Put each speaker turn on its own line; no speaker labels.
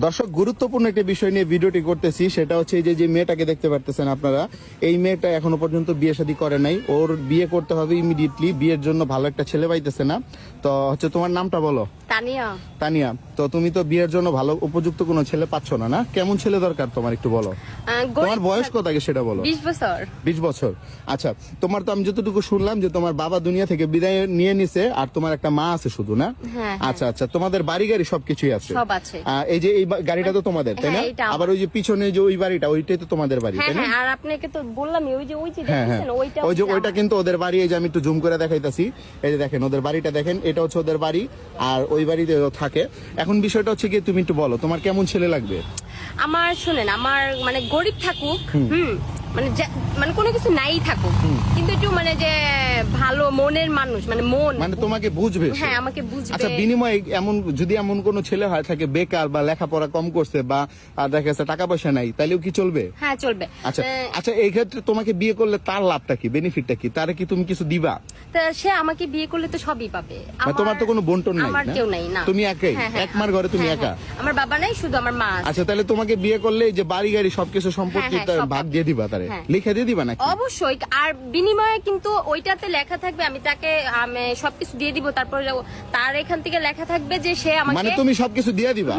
দর্শক, গুরুত্বপূর্ণ একটা বিষয় নিয়ে ভিডিওটি করতেছি, সেটা হচ্ছে এই যে মেয়েটাকে দেখতে পারতেছেন আপনারা। এই মেয়েটা এখনো পর্যন্ত বিয়ে শাদী করে নাই, ওর বিয়ে করতে হবে ইমিডিয়েটলি। বিয়ের জন্য ভালো একটা ছেলে পাইতেছে না। তো হচ্ছে তোমার নামটা বলো।
তানিয়া।
তানিয়া, তো তুমি তো বিয়ের জন্য ভালো উপযুক্ত কোনো ছেলে পাচ্ছ না, না? কেমন ছেলে দরকার তোমার একটু বলো। তোমার বয়স কত আগে সেটা বলো।
20 বছর।
20 বছর। আচ্ছা, তোমার তো আমি যতটুকু শুনলাম যে তোমার বাবা দুনিয়া থেকে বিদায় নিয়ে নিছে, আর তোমার একটা মা আছে শুধু, না?
হ্যাঁ,
আচ্ছা আচ্ছা, তোমাদের বাড়ি গাড়ি সবকিছুই আছে?
সব আছে।
এই যে এই গাড়িটা তো তোমাদের, তাই না?
হ্যাঁ, এটা আমার।
আবার ওই যে পিছনে যে ওই বাড়িটা, ওইটাই তো তোমাদের বাড়ি,
হ্যাঁ
তাই না?
হ্যাঁ, আর আপনাকে তো বললামই ওই যে
হ্যাঁ হ্যাঁ,
দেখছেন ওইটা
ওই যে
হচ্ছে
ওইটা
আমার।
কিন্তু ওদের বাড়ি। এই যে আমি একটু জুম করে দেখাইতাছি, এই যে দেখেন ওদের বাড়িটা দেখেন, এটা হচ্ছে ওদের বাড়ি, আর ওই বাড়িতে ও থাকে। এখন বিষয়টা হচ্ছে কি, তুমি একটু বলো তোমার কেমন ছেলে লাগবে।
আমার শুনেন, আমার মানে গরিব থাকুক, মানে মানে কোনো কিছু নাই থাকুক, কিন্তু একটু মানে যে ভালো মনের মানুষ, মানে
মানে তোমাকে বুঝবে সে।
হ্যাঁ, আমাকে বুঝবে।
আচ্ছা, বিনিময়ে যদি এমন কোন ছেলে হয় থাকে বেকার বা লেখাপড়া কম করছে বা দেখা যাচ্ছে টাকা পয়সা নাই, তাহলেও কি চলবে?
হ্যাঁ, চলবে।
আচ্ছা আচ্ছা, এই ক্ষেত্রে তোমাকে বিয়ে করলে তার লাভটা কি, বেনিফিটটা কি? তারে কি তুমি কিছু দিবা?
তা সে আমাকে বিয়ে করলে তো সবই পাবে।
তোমার তো কোনো বন্টন নাই?
আমার
না?
কেউ নাই, না।
তুমি একাই?
হ্যাঁ, হ্যাঁ,
এক মার ঘরে তুমি
হ্যাঁ,
একা?
হ্যাঁ। আমার বাবা নাই, শুধু আমার মা আছে।
আচ্ছা, তাহলে তোমাকে বিয়ে করলে এই যে বাড়ি গাড়ি সবকিছু সম্পত্তি
হ্যাঁ, সব
ভাগ
পাবে।
দিয়ে দিবা, তারে
হ্যাঁ।
লিখে দিয়ে দিবা নাকি?
অবশ্যই। আর বিনিময়ে কিন্তু ওইটাতে লেখা থাকবে, আমি তাকে সবকিছু দিয়ে দিব, তারপরে তার এখান থেকে লেখা থাকবে যে সে আমাকে
মানে তুমি সবকিছু দিয়ে দিবা?